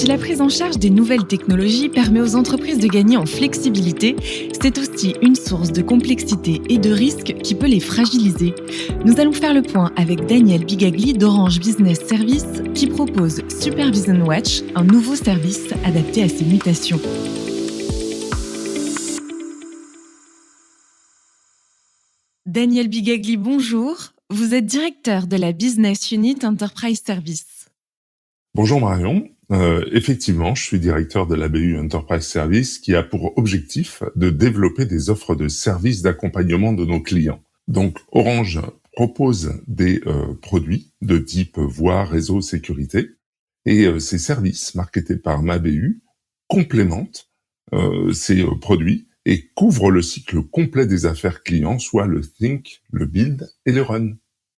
Si la prise en charge des nouvelles technologies permet aux entreprises de gagner en flexibilité, c'est aussi une source de complexité et de risques qui peut les fragiliser. Nous allons faire le point avec Daniel Bigagli d'Orange Business Services qui propose Supervision Watch, un nouveau service adapté à ces mutations. Daniel Bigagli, bonjour. Vous êtes directeur de la Business Unit Enterprise Service. Bonjour Marion. Effectivement, je suis directeur de la BU Enterprise Service qui a pour objectif de développer des offres de services d'accompagnement de nos clients. Donc Orange propose des produits de type voix, réseau, sécurité et ces services marketés par ma BU complémentent ces produits et couvrent le cycle complet des affaires clients, soit le think, le build et le run.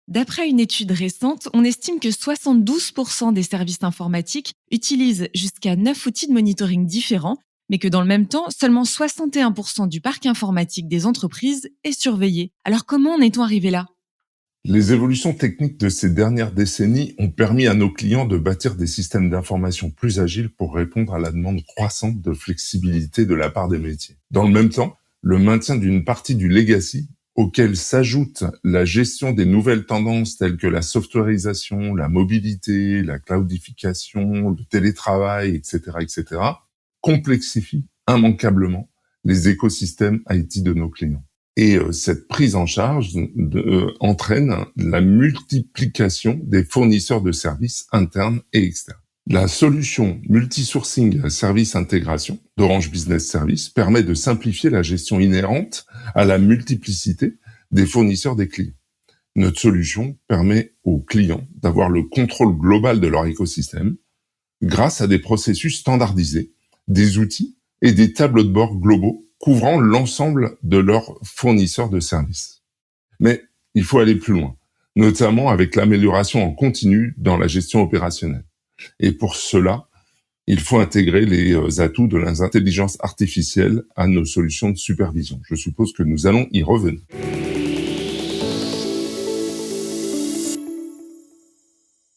D'après une étude récente, on estime que 72% des services informatiques utilisent jusqu'à 9 outils de monitoring différents, mais que dans le même temps, seulement 61% du parc informatique des entreprises est surveillé. Alors comment en est-on arrivé là ? Les évolutions techniques de ces dernières décennies ont permis à nos clients de bâtir des systèmes d'information plus agiles pour répondre à la demande croissante de flexibilité de la part des métiers. Dans le même temps, le maintien d'une partie du legacy auquel s'ajoute la gestion des nouvelles tendances telles que la softwareisation, la mobilité, la cloudification, le télétravail, etc., complexifie immanquablement les écosystèmes IT de nos clients. Et cette prise en charge entraîne la multiplication des fournisseurs de services internes et externes. La solution multi-sourcing service intégration d'Orange Business Services permet de simplifier la gestion inhérente à la multiplicité des fournisseurs des clients. Notre solution permet aux clients d'avoir le contrôle global de leur écosystème grâce à des processus standardisés, des outils et des tableaux de bord globaux couvrant l'ensemble de leurs fournisseurs de services. Mais il faut aller plus loin, notamment avec l'amélioration en continu dans la gestion opérationnelle. Et pour cela, il faut intégrer les atouts de l'intelligence artificielle à nos solutions de supervision. Je suppose que nous allons y revenir.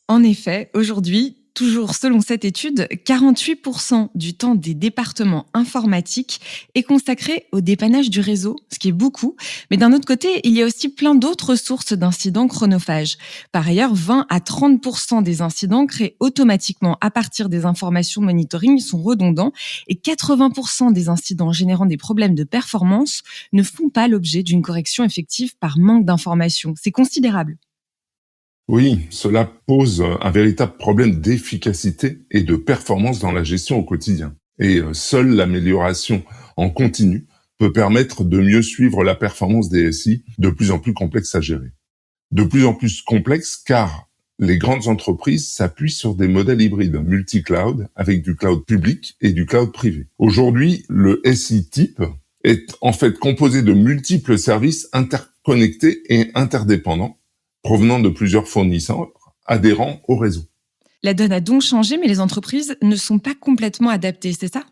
En effet, aujourd'hui, toujours selon cette étude, 48% du temps des départements informatiques est consacré au dépannage du réseau, ce qui est beaucoup. Mais d'un autre côté, il y a aussi plein d'autres sources d'incidents chronophages. Par ailleurs, 20 à 30% des incidents créés automatiquement à partir des informations de monitoring sont redondants et 80% des incidents générant des problèmes de performance ne font pas l'objet d'une correction effective par manque d'informations. C'est considérable. Oui, cela pose un véritable problème d'efficacité et de performance dans la gestion au quotidien. Et seule l'amélioration en continu peut permettre de mieux suivre la performance des SI, de plus en plus complexes à gérer. De plus en plus complexes car les grandes entreprises s'appuient sur des modèles hybrides multi-cloud avec du cloud public et du cloud privé. Aujourd'hui, le SI type est en fait composé de multiples services interconnectés et interdépendants provenant de plusieurs fournisseurs adhérents au réseau. La donne a donc changé, mais les entreprises ne sont pas complètement adaptées, c'est ça ?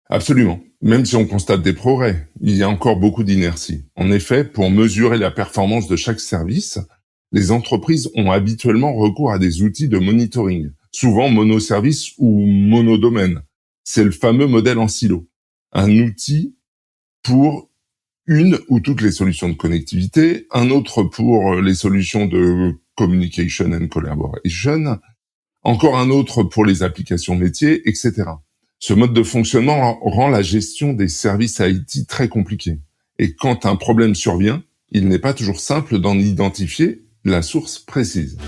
Absolument. Même si on constate des progrès, il y a encore beaucoup d'inertie. En effet, pour mesurer la performance de chaque service, les entreprises ont habituellement recours à des outils de monitoring, souvent monoservice ou monodomaine. C'est le fameux modèle en silo. Un outil pour une ou toutes les solutions de connectivité, un autre pour les solutions de communication and collaboration, encore un autre pour les applications métiers, etc. Ce mode de fonctionnement rend la gestion des services IT très compliquée. Et quand un problème survient, il n'est pas toujours simple d'en identifier la source précise.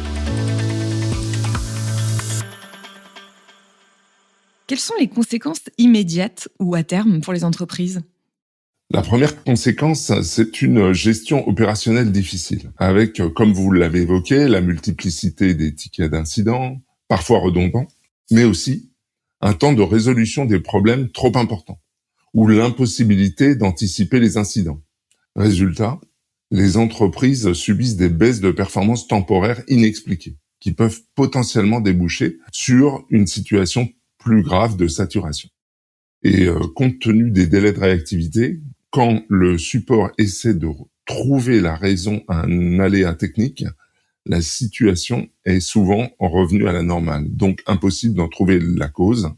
Quelles sont les conséquences immédiates ou à terme pour les entreprises ? La première conséquence, c'est une gestion opérationnelle difficile, avec, comme vous l'avez évoqué, la multiplicité des tickets d'incidents, parfois redondants, mais aussi un temps de résolution des problèmes trop important, ou l'impossibilité d'anticiper les incidents. Résultat, les entreprises subissent des baisses de performance temporaires inexpliquées, qui peuvent potentiellement déboucher sur une situation plus grave de saturation. Et compte tenu des délais de réactivité, quand le support essaie de trouver la raison à un aléa technique, la situation est souvent revenue à la normale, donc impossible d'en trouver la cause,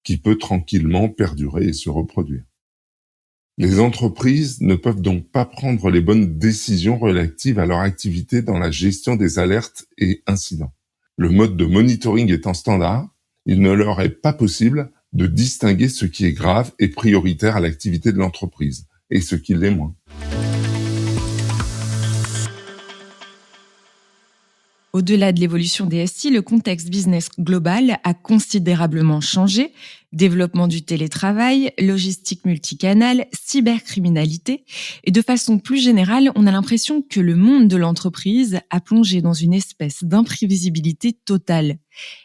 qui peut tranquillement perdurer et se reproduire. Les entreprises ne peuvent donc pas prendre les bonnes décisions relatives à leur activité dans la gestion des alertes et incidents. Le mode de monitoring étant standard, il ne leur est pas possible de distinguer ce qui est grave et prioritaire à l'activité de l'entreprise et ce qui l'est moins. Au-delà de l'évolution des SI, le contexte business global a considérablement changé. Développement du télétravail, logistique multicanale, cybercriminalité. Et de façon plus générale, on a l'impression que le monde de l'entreprise a plongé dans une espèce d'imprévisibilité totale.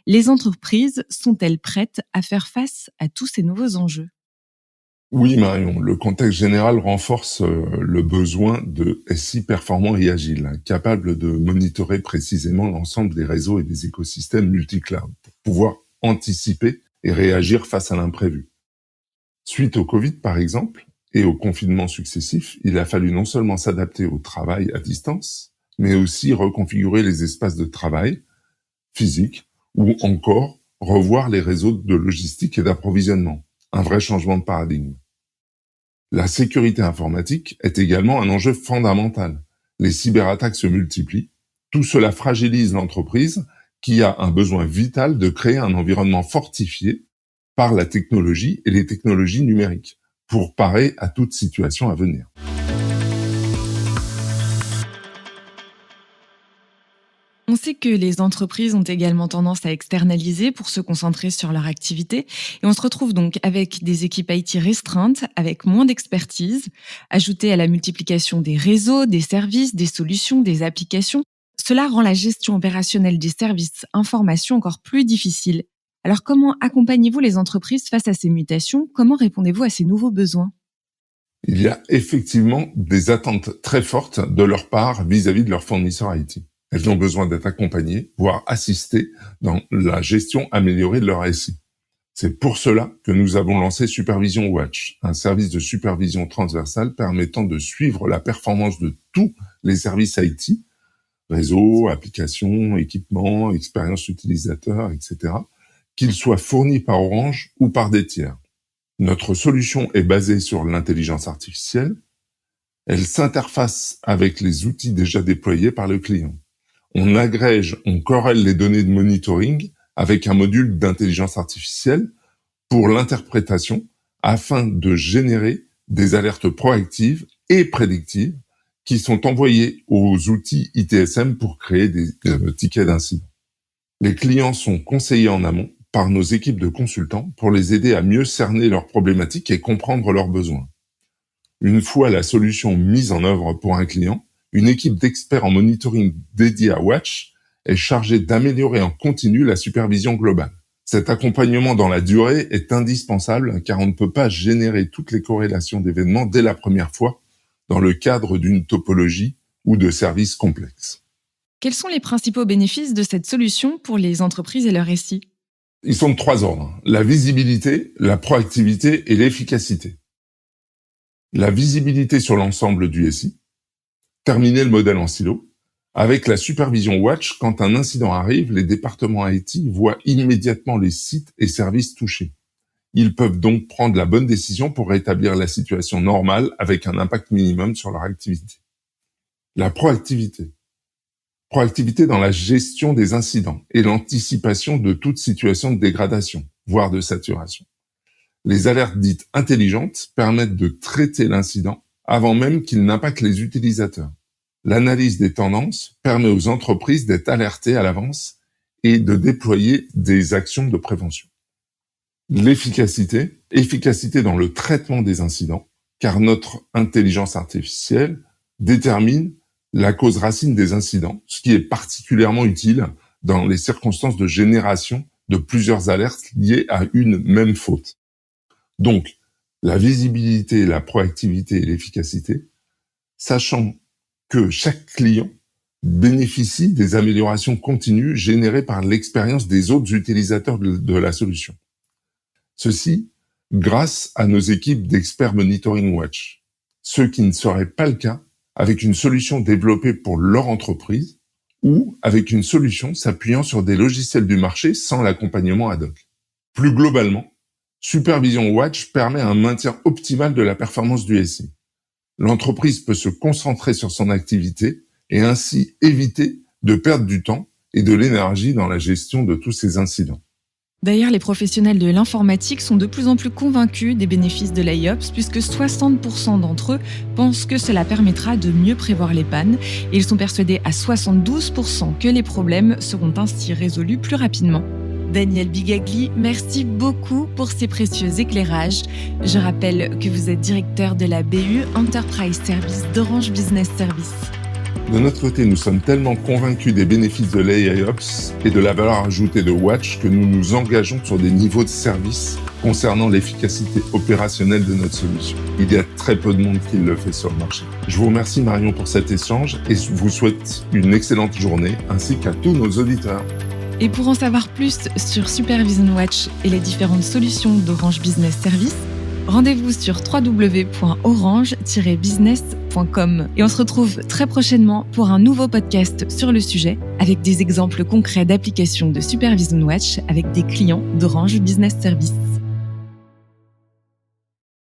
Les entreprises sont-elles prêtes à faire face à tous ces nouveaux enjeux ? Oui, Marion, le contexte général renforce le besoin de SI performants et agiles, capables de monitorer précisément l'ensemble des réseaux et des écosystèmes multi-cloud pour pouvoir anticiper et réagir face à l'imprévu. Suite au Covid, par exemple, et aux confinements successifs, il a fallu non seulement s'adapter au travail à distance, mais aussi reconfigurer les espaces de travail physiques ou encore revoir les réseaux de logistique et d'approvisionnement. Un vrai changement de paradigme. La sécurité informatique est également un enjeu fondamental. Les cyberattaques se multiplient. Tout cela fragilise l'entreprise qui a un besoin vital de créer un environnement fortifié par la technologie et les technologies numériques pour parer à toute situation à venir. On sait que les entreprises ont également tendance à externaliser pour se concentrer sur leur activité. Et on se retrouve donc avec des équipes IT restreintes, avec moins d'expertise, ajoutées à la multiplication des réseaux, des services, des solutions, des applications. Cela rend la gestion opérationnelle des services information encore plus difficile. Alors comment accompagnez-vous les entreprises face à ces mutations ? Comment répondez-vous à ces nouveaux besoins ? Il y a effectivement des attentes très fortes de leur part vis-à-vis de leurs fournisseurs IT. Elles ont besoin d'être accompagnées, voire assistées dans la gestion améliorée de leur SI. C'est pour cela que nous avons lancé Supervision Watch, un service de supervision transversale permettant de suivre la performance de tous les services IT, réseau, applications, équipements, expérience utilisateur, etc., qu'ils soient fournis par Orange ou par des tiers. Notre solution est basée sur l'intelligence artificielle. Elle s'interface avec les outils déjà déployés par le client. On agrège, on corrèle les données de monitoring avec un module d'intelligence artificielle pour l'interprétation afin de générer des alertes proactives et prédictives qui sont envoyées aux outils ITSM pour créer des tickets d'incident. Les clients sont conseillés en amont par nos équipes de consultants pour les aider à mieux cerner leurs problématiques et comprendre leurs besoins. Une fois la solution mise en œuvre pour un client, une équipe d'experts en monitoring dédiée à Watch est chargée d'améliorer en continu la supervision globale. Cet accompagnement dans la durée est indispensable car on ne peut pas générer toutes les corrélations d'événements dès la première fois dans le cadre d'une topologie ou de services complexes. Quels sont les principaux bénéfices de cette solution pour les entreprises et leur SI ? Ils sont de 3 ordres. La visibilité, la proactivité et l'efficacité. La visibilité sur l'ensemble du SI. Terminer le modèle en silo. Avec la supervision Watch, quand un incident arrive, les départements IT voient immédiatement les sites et services touchés. Ils peuvent donc prendre la bonne décision pour rétablir la situation normale avec un impact minimum sur leur activité. La proactivité. Proactivité dans la gestion des incidents et l'anticipation de toute situation de dégradation, voire de saturation. Les alertes dites intelligentes permettent de traiter l'incident avant même qu'il n'impacte les utilisateurs. L'analyse des tendances permet aux entreprises d'être alertées à l'avance et de déployer des actions de prévention. L'efficacité, efficacité dans le traitement des incidents, car notre intelligence artificielle détermine la cause racine des incidents, ce qui est particulièrement utile dans les circonstances de génération de plusieurs alertes liées à une même faute. Donc, la visibilité, la proactivité et l'efficacité, sachant que chaque client bénéficie des améliorations continues générées par l'expérience des autres utilisateurs de la solution. Ceci grâce à nos équipes d'experts monitoring Watch, ce qui ne serait pas le cas avec une solution développée pour leur entreprise ou avec une solution s'appuyant sur des logiciels du marché sans l'accompagnement ad hoc. Plus globalement, Supervision Watch permet un maintien optimal de la performance du SI. L'entreprise peut se concentrer sur son activité et ainsi éviter de perdre du temps et de l'énergie dans la gestion de tous ces incidents. D'ailleurs, les professionnels de l'informatique sont de plus en plus convaincus des bénéfices de l'AIOps puisque 60% d'entre eux pensent que cela permettra de mieux prévoir les pannes et ils sont persuadés à 72% que les problèmes seront ainsi résolus plus rapidement. Daniel Bigagli, merci beaucoup pour ces précieux éclairages. Je rappelle que vous êtes directeur de la BU Enterprise Service d'Orange Business Services. De notre côté, nous sommes tellement convaincus des bénéfices de l'AIOps et de la valeur ajoutée de Watch que nous nous engageons sur des niveaux de service concernant l'efficacité opérationnelle de notre solution. Il y a très peu de monde qui le fait sur le marché. Je vous remercie Marion pour cet échange et vous souhaite une excellente journée ainsi qu'à tous nos auditeurs. Et pour en savoir plus sur Supervision Watch et les différentes solutions d'Orange Business Services, rendez-vous sur www.orange-business.com. Et on se retrouve très prochainement pour un nouveau podcast sur le sujet avec des exemples concrets d'applications de Supervision Watch avec des clients d'Orange Business Services.